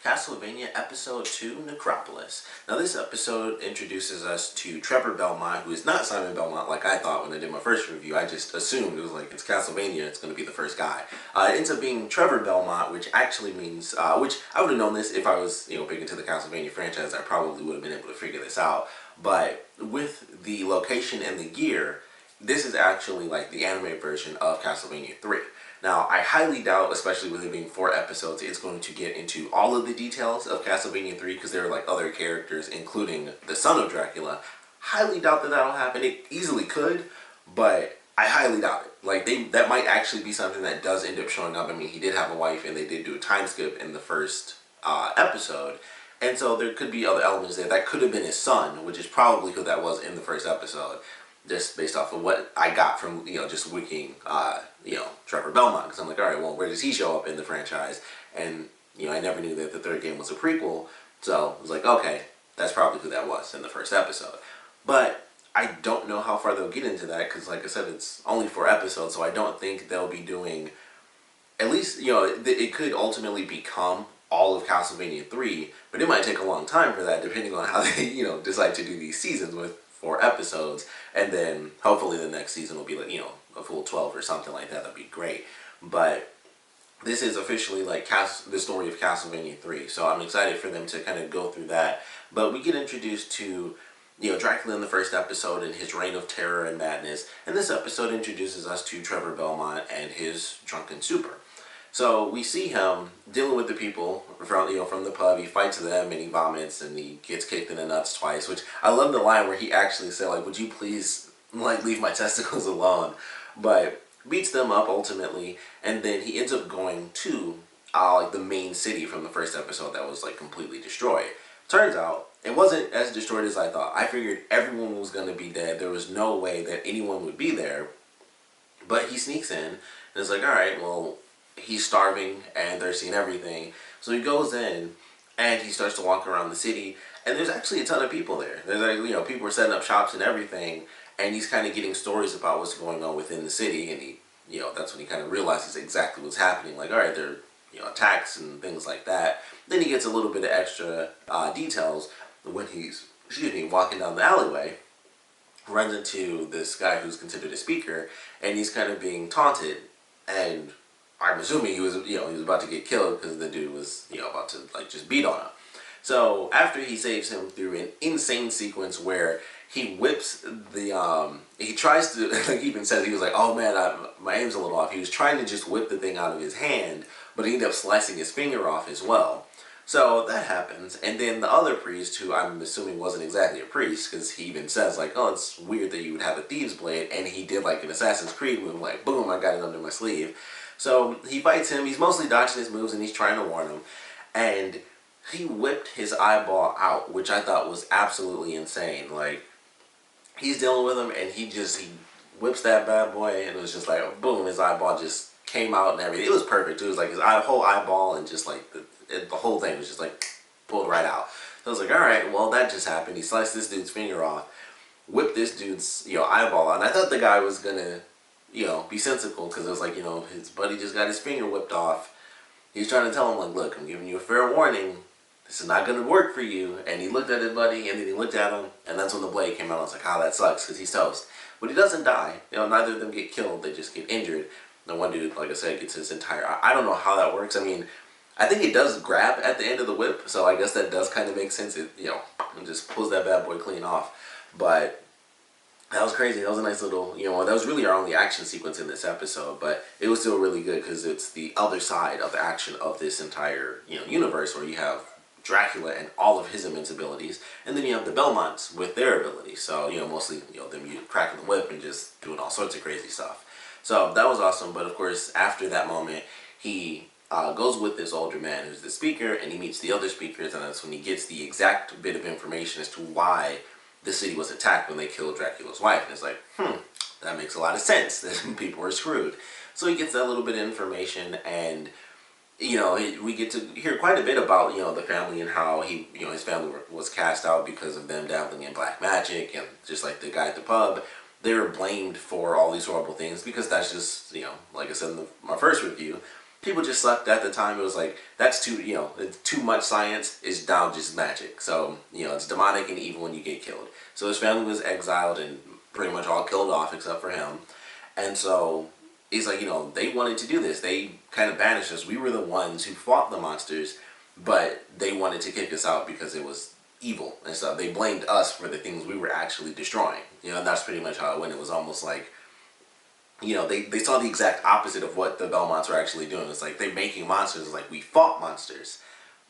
Castlevania Episode 2, Necropolis. Now this episode introduces us to Trevor Belmont, who is not Simon Belmont like I thought when I did my first review. I just assumed it was like, it's Castlevania, it's going to be the first guy. It ends up being Trevor Belmont, which actually means, which I would have known this if I was, big into the Castlevania franchise. I probably would have been able to figure this out. But with the location and the gear, this is actually like the anime version of Castlevania 3. Now, I highly doubt, especially with it being 4 episodes, it's going to get into all of the details of Castlevania 3 because there are like other characters, including the son of Dracula. Highly doubt that that'll happen. It easily could, but I highly doubt it. Like, that might actually be something that does end up showing up. I mean, he did have a wife and they did do a time skip in the first episode. And so there could be other elements there. That could have been his son, which is probably who that was in the first episode. Just based off of what I got from, just wikiing, Trevor Belmont. Because I'm like, alright, well, where does he show up in the franchise? And, I never knew that the third game was a prequel. So I was like, okay, that's probably who that was in the first episode. But I don't know how far they'll get into that. Because, like I said, it's only 4 episodes. So I don't think they'll be doing, at least, it could ultimately become all of Castlevania 3. But it might take a long time for that, depending on how they, decide to do these seasons with 4 episodes, and then hopefully the next season will be like, a full 12 or something like that. That'd be great. But this is officially like the story of Castlevania 3, so I'm excited for them to kind of go through that. But we get introduced to, Dracula in the first episode and his reign of terror and madness, and this episode introduces us to Trevor Belmont and his drunken super. So we see him dealing with the people from the pub. He fights them and he vomits and he gets kicked in the nuts twice. Which I love the line where he actually said, like, "Would you please leave my testicles alone?" But beats them up ultimately, and then he ends up going to the main city from the first episode that was like completely destroyed. Turns out it wasn't as destroyed as I thought. I figured everyone was going to be dead. There was no way that anyone would be there. But he sneaks in and is like, all right, well, he's starving and thirsty and everything. So he goes in and he starts to walk around the city, and there's actually a ton of people there. There's like, people are setting up shops and everything, and he's kind of getting stories about what's going on within the city, and he, that's when he kind of realizes exactly what's happening. Like, all right, there are, attacks and things like that. Then he gets a little bit of extra details when he's, walking down the alleyway, runs into this guy who's considered a speaker, and he's kind of being taunted, and I'm assuming he was, he was about to get killed because the dude was, about to, like, just beat on him. So after he saves him through an insane sequence where he whips the, he tries to, like he even says, he was like, oh man, my aim's a little off. He was trying to just whip the thing out of his hand, but he ended up slicing his finger off as well. So that happens, and then the other priest, who I'm assuming wasn't exactly a priest, because he even says, like, oh, it's weird that you would have a thieves blade, and he did like an Assassin's Creed move, like, boom, I got it under my sleeve. So he fights him. He's mostly dodging his moves and he's trying to warn him. And he whipped his eyeball out, which I thought was absolutely insane. Like, he's dealing with him and he whips that bad boy, and it was just like, boom, his eyeball just came out and everything. It was perfect. It was like his whole eyeball, and just like the whole thing was just like pulled right out. So I was like, alright, well, that just happened. He sliced this dude's finger off, whipped this dude's eyeball out. And I thought the guy was gonna be sensible, because it was like, his buddy just got his finger whipped off. He's trying to tell him, like, look, I'm giving you a fair warning. This is not going to work for you. And he looked at his buddy, and then he looked at him, and that's when the blade came out. I was like, oh, that sucks, because he's toast. But he doesn't die. Neither of them get killed. They just get injured. The one dude, like I said, gets his entire... I don't know how that works. I mean, I think it does grab at the end of the whip, so I guess that does kind of make sense. It, and just pulls that bad boy clean off. But that was crazy. That was a nice little, that was really our only action sequence in this episode, but it was still really good because it's the other side of the action of this entire, universe, where you have Dracula and all of his immense abilities, and then you have the Belmonts with their abilities. So, mostly, them cracking the whip and just doing all sorts of crazy stuff. So that was awesome. But of course, after that moment, he goes with this older man who's the speaker, and he meets the other speakers, and that's when he gets the exact bit of information as to why the city was attacked when they killed Dracula's wife. And it's like, that makes a lot of sense. That people were screwed. So he gets that little bit of information, and we get to hear quite a bit about the family, and how he his family was cast out because of them dabbling in black magic, and just like the guy at the pub, they were blamed for all these horrible things because that's just like I said in my first review, people just sucked at the time. It was like, that's too, it's too much science. It's now just magic. So, it's demonic and evil when you get killed. So his family was exiled and pretty much all killed off except for him. And so he's like, they wanted to do this. They kind of banished us. We were the ones who fought the monsters, but they wanted to kick us out because it was evil and stuff. They blamed us for the things we were actually destroying. And that's pretty much how it went. It was almost like, they saw the exact opposite of what the Belmonts were actually doing. It's like, they're making monsters. It's like, we fought monsters,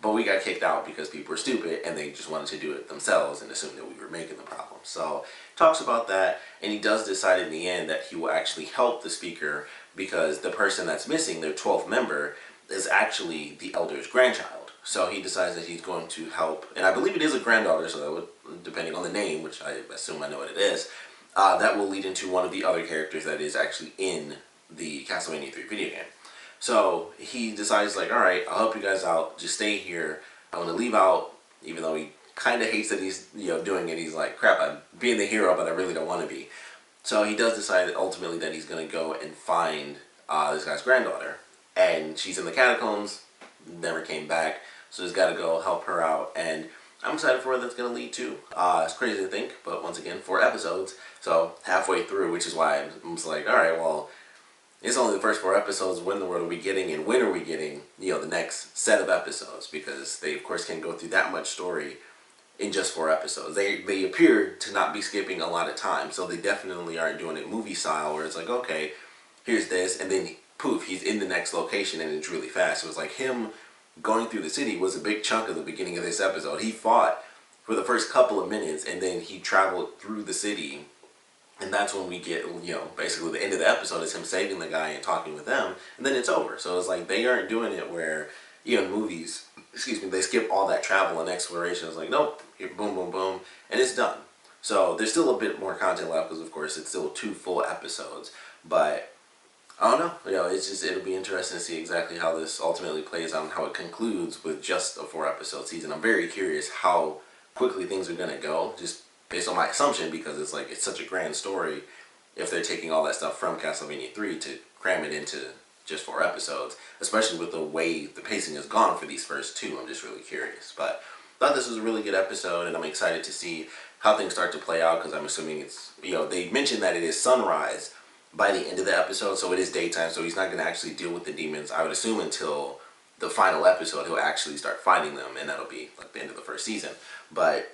but we got kicked out because people were stupid and they just wanted to do it themselves and assumed that we were making the problem. So talks about that, and he does decide in the end that he will actually help the speaker because the person that's missing, their 12th member, is actually the elder's grandchild. So he decides that he's going to help, and I believe it is a granddaughter, so that would, depending on the name, which I assume I know what it is, that will lead into one of the other characters that is actually in the Castlevania 3 video game. So he decides, like, alright, I'll help you guys out, just stay here. I'm going to leave out, even though he kind of hates that he's, doing it. He's like, crap, I'm being the hero, but I really don't want to be. So he does decide ultimately that he's going to go and find this guy's granddaughter. And she's in the catacombs, never came back, so he's got to go help her out. And I'm excited for where that's going to lead to. It's crazy to think, but once again, 4 episodes, so halfway through, which is why I'm just like, alright, well, it's only the first 4 episodes. When in the world are we getting, and when are we getting, the next set of episodes? Because they, of course, can't go through that much story in just 4 episodes. They appear to not be skipping a lot of time, so they definitely aren't doing it movie style, where it's like, okay, here's this, and then poof, he's in the next location, and it's really fast. So it's like him going through the city was a big chunk of the beginning of this episode. He fought for the first couple of minutes, and then he traveled through the city. And that's when we get, basically the end of the episode is him saving the guy and talking with them, and then it's over. So it's like they aren't doing it where, in movies, they skip all that travel and exploration. It's like, nope, here, boom, boom, boom, and it's done. So there's still a bit more content left because, of course, it's still 2 full episodes. But I don't know, it'll be interesting to see exactly how this ultimately plays out and how it concludes with just a 4-episode season. I'm very curious how quickly things are going to go, just based on my assumption, because it's such a grand story if they're taking all that stuff from Castlevania 3 to cram it into just 4 episodes, especially with the way the pacing has gone for these first 2. I'm just really curious. But I thought this was a really good episode, and I'm excited to see how things start to play out, because I'm assuming it's, they mentioned that it is sunrise by the end of the episode, so it is daytime, so he's not going to actually deal with the demons, I would assume, until the final episode. He'll actually start fighting them, and that'll be like the end of the first season. But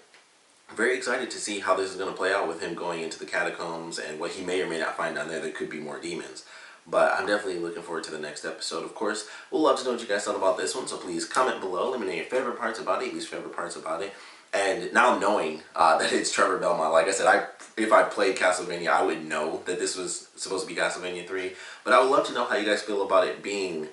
very excited to see how this is going to play out with him going into the catacombs and what he may or may not find down there. There could be more demons. But I'm definitely looking forward to the next episode. Of course, we'd love to know what you guys thought about this one, so please comment below. Let me know your favorite parts about it, least favorite parts about it. And now knowing that it's Trevor Belmont, like I said, if I played Castlevania, I would know that this was supposed to be Castlevania 3. But I would love to know how you guys feel about it being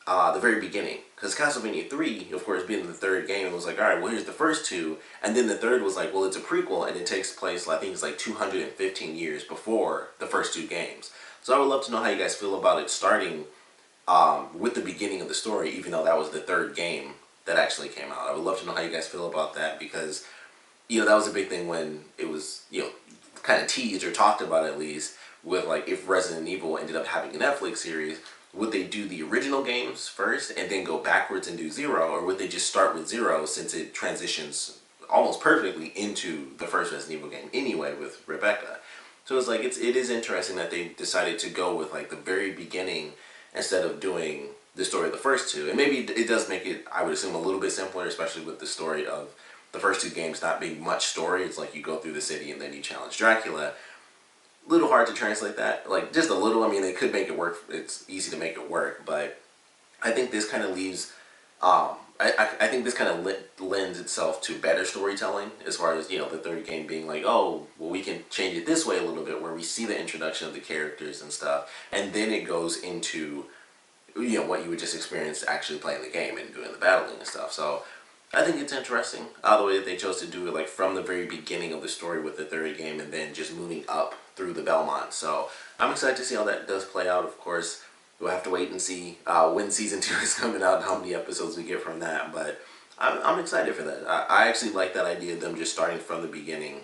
the very beginning. Because Castlevania 3, of course, being the 3rd game, it was like, alright, well, here's the first 2. And then the 3rd was like, well, it's a prequel, and it takes place, I think it's like 215 years before the first 2 games. So I would love to know how you guys feel about it starting with the beginning of the story, even though that was the 3rd game that actually came out. I would love to know how you guys feel about that, because, that was a big thing when it was, kind of teased or talked about, at least, with, like, if Resident Evil ended up having a Netflix series, would they do the original games first and then go backwards and do 0, or would they just start with 0 since it transitions almost perfectly into the first Resident Evil game anyway with Rebecca? So it's like, it is interesting that they decided to go with like the very beginning instead of doing the story of the first 2. And maybe it does make it, I would assume, a little bit simpler, especially with the story of the first 2 games not being much story. It's like you go through the city and then you challenge Dracula. Little hard to translate that, like just a little. I mean, they could make it work. It's easy to make it work, but I think this kind of leaves. I think this kind of lends itself to better storytelling, as far as the 3rd game being like, oh, well, we can change it this way a little bit, where we see the introduction of the characters and stuff, and then it goes into what you would just experience actually playing the game and doing the battling and stuff. So I think it's interesting the way that they chose to do it, like from the very beginning of the story with the 3rd game, and then just moving up through the Belmont. So I'm excited to see how that does play out. Of course, we'll have to wait and see when season 2 is coming out and how many episodes we get from that. But I'm excited for that. I actually like that idea of them just starting from the beginning,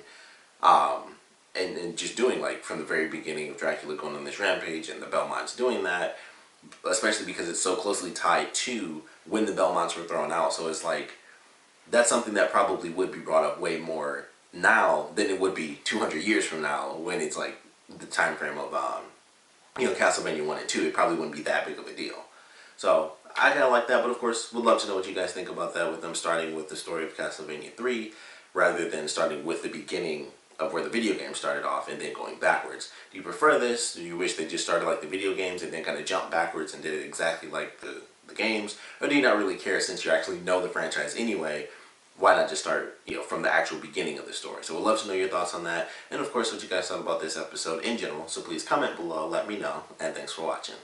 and just doing like from the very beginning of Dracula going on this rampage and the Belmonts doing that. especially because it's so closely tied to when the Belmonts were thrown out. So it's like, that's something that probably would be brought up way more now than it would be 200 years from now, when it's like the time frame of Castlevania 1 and 2. It probably wouldn't be that big of a deal. So I kind of like that, but of course would love to know what you guys think about that, with them starting with the story of Castlevania 3 rather than starting with the beginning of where the video game started off and then going backwards. Do you prefer this? Do you wish they just started like the video games and then kind of jumped backwards and did it exactly like the games? Or do you not really care, since you actually know the franchise anyway? Why not just start, from the actual beginning of the story? So we'd love to know your thoughts on that, and of course what you guys thought about this episode in general. So please comment below, let me know, and thanks for watching.